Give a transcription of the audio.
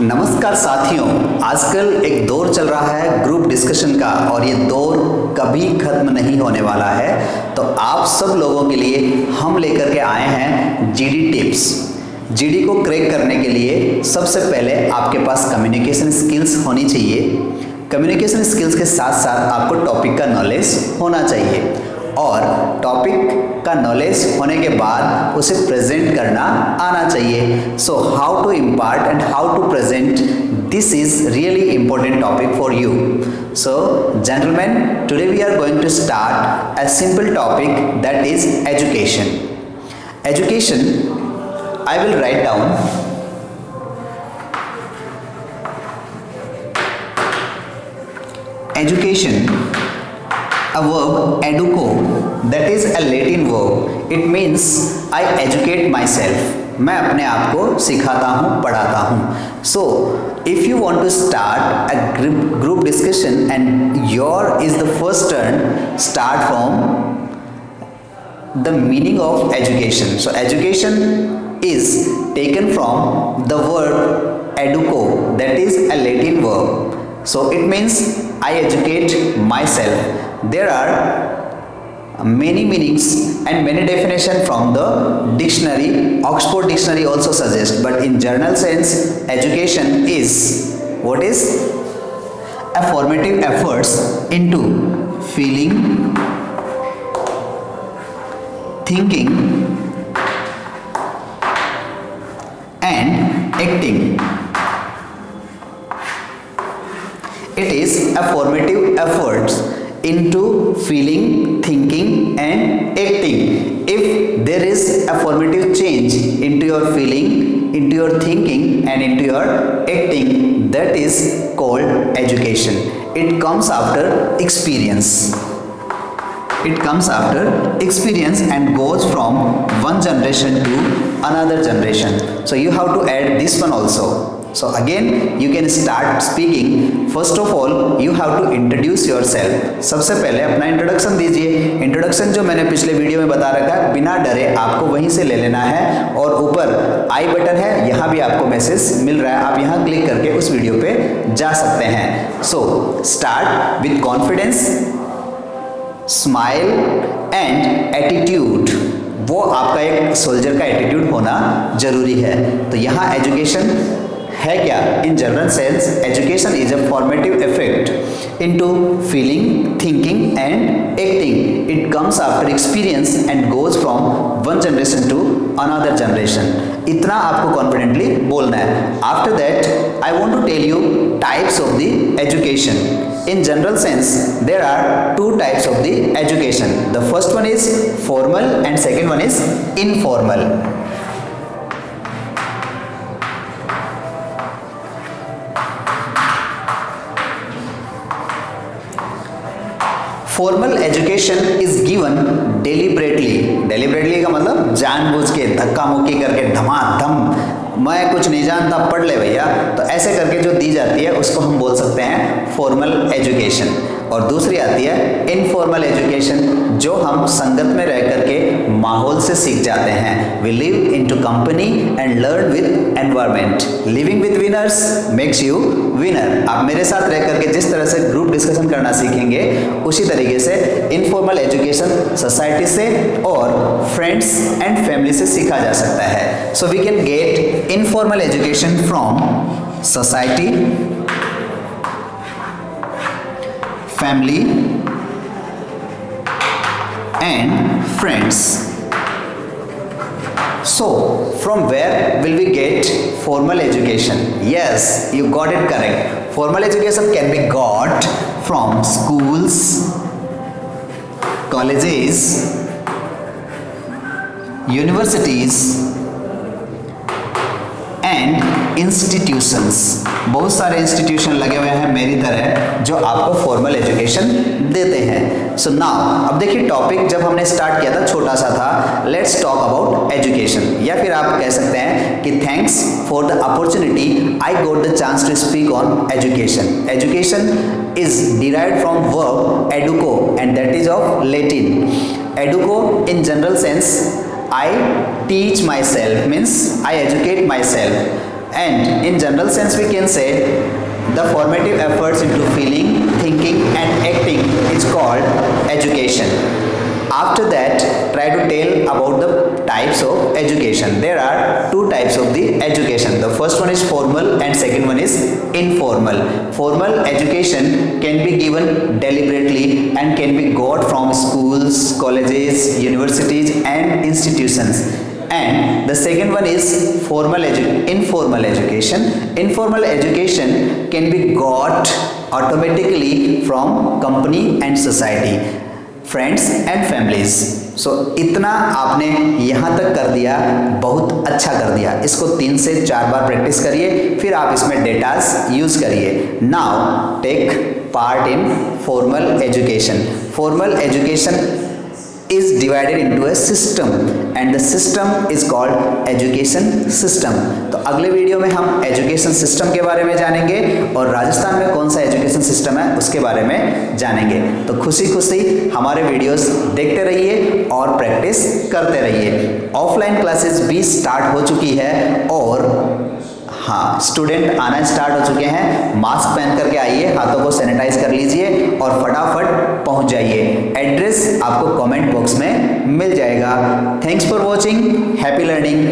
नमस्कार साथियों, आजकल एक दौर चल रहा है ग्रुप डिस्कशन का और ये दौर कभी खत्म नहीं होने वाला है। तो आप सब लोगों के लिए हम लेकर के आए हैं जीडी टिप्स। जीडी को क्रैक करने के लिए सबसे पहले आपके पास कम्युनिकेशन स्किल्स होनी चाहिए। कम्युनिकेशन स्किल्स के साथ साथ आपको टॉपिक का नॉलेज होना चाहिए और टॉपिक का नॉलेज होने के बाद उसे प्रेजेंट करना आना चाहिए। So how to impart and how to present, this is really important topic for you. So gentlemen, today we are going to start a simple topic, that is education. Education, I will write down education, a verb educo, that is a Latin verb. It means I educate myself. मैं अपने आप को सिखाता हूँ, पढ़ाता हूँ। So if you want to start a group discussion and your is the first turn, start from the meaning of education. So education is taken from the word educo, that is a Latin verb. So it means I educate myself. There are many meanings and many definitions from the dictionary. Oxford Dictionary also suggests, but in general sense, education is what is a formative efforts into feeling, thinking and acting. It is a formative efforts into feeling, thinking and acting. If there is a formative change into your feeling, into your thinking and into your acting, that is called education. It comes after experience. It comes after experience and goes from one generation to another generation. So you have to add this one also. So again you can start speaking. First of all you have to introduce yourself. सबसे पहले अपना introduction दीजिए। Introduction जो मैंने पिछले video में बता रखा है, बिना डरे आपको वहीं से ले लेना है और ऊपर आई बटन है, यहाँ भी आपको मैसेज मिल रहा है, आप यहाँ क्लिक करके उस वीडियो पे जा सकते हैं। So start with confidence, smile and attitude. वो आपका एक सोल्जर का एटीट्यूड होना जरूरी है। तो यहाँ एजुकेशन है क्या? In general sense education is a formative effect into feeling, thinking and acting. It comes after experience and goes from one generation to another generation. इतना आपको कॉन्फिडेंटली बोलना है. After that I want to tell you types of the education. In general sense, there are two types of the education. The first one is formal and second one is informal. Formal education is given deliberately. Deliberately का मतलब जानबूझ के, धक्का मुक्की करके, धमाधम, मैं कुछ नहीं जानता पढ़ ले भैया, तो ऐसे करके जो दी जाती है उसको हम बोल सकते हैं फॉर्मल एजुकेशन. और दूसरी आती है इनफॉर्मल एजुकेशन, जो हम संगत में रह करके माहौल से सीख जाते हैं. We live into company and learn with environment. Living with winners makes you winner. आप मेरे साथ रह करके जिस तरह से ग्रुप डिस्कशन करना सीखेंगे, उसी तरीके से इनफॉर्मल एजुकेशन सोसाइटी से और फ्रेंड्स एंड फैमिली से सीखा जा सकता है. So we can get informal education from society, family and friends. So from where will we get formal education? Yes, you got it correct. Formal education can be got from schools, colleges, universities and institutions. बहुत सारे institution लगे हुए हैं मेरी तरह जो आपको formal education देते हैं. सो नाउ अब देखिए, टॉपिक जब हमने स्टार्ट किया था छोटा सा था, लेट्स टॉक अबाउट एजुकेशन. या फिर आप कह सकते हैं कि thanks for the opportunity I got the chance to speak on education. Education is derived from verb educo and that is of Latin. Educo in general sense I teach myself, means I educate myself. and in general sense we can say the formative efforts into feeling, thinking and acting is called education. After that, try to tell about the types of education. There are two types of the education. The first one is formal and second one is informal. Formal education can be given deliberately and can be got from schools, colleges, universities and institutions. And the second one is informal education. Informal education can be got automatically from company and society, friends and families. So इतना आपने यहाँ तक कर दिया, बहुत अच्छा कर दिया. इसको 3 से 4 बार प्रैक्टिस करिए, फिर आप इसमें डेटास यूज करिए. Now take part in formal education. Formal education is divided into a system and the system is called education system. तो अगले वीडियो में हम एजुकेशन सिस्टम के बारे में जानेंगे और राजस्थान में कौन सा एजुकेशन सिस्टम है उसके बारे में जानेंगे. तो खुशी खुशी हमारे वीडियोस देखते रहिए और प्रैक्टिस करते रहिए. ऑफलाइन क्लासेस भी स्टार्ट हो चुकी है और हाँ, स्टूडेंट आना स्टार्ट हो चुके हैं. मास्क पहन करके आइए, हाथों को सैनिटाइज कर लीजिए और फटाफट पहुंच जाइए. एड्रेस आपको कमेंट बॉक्स में मिल जाएगा. Thanks for watching. Happy learning.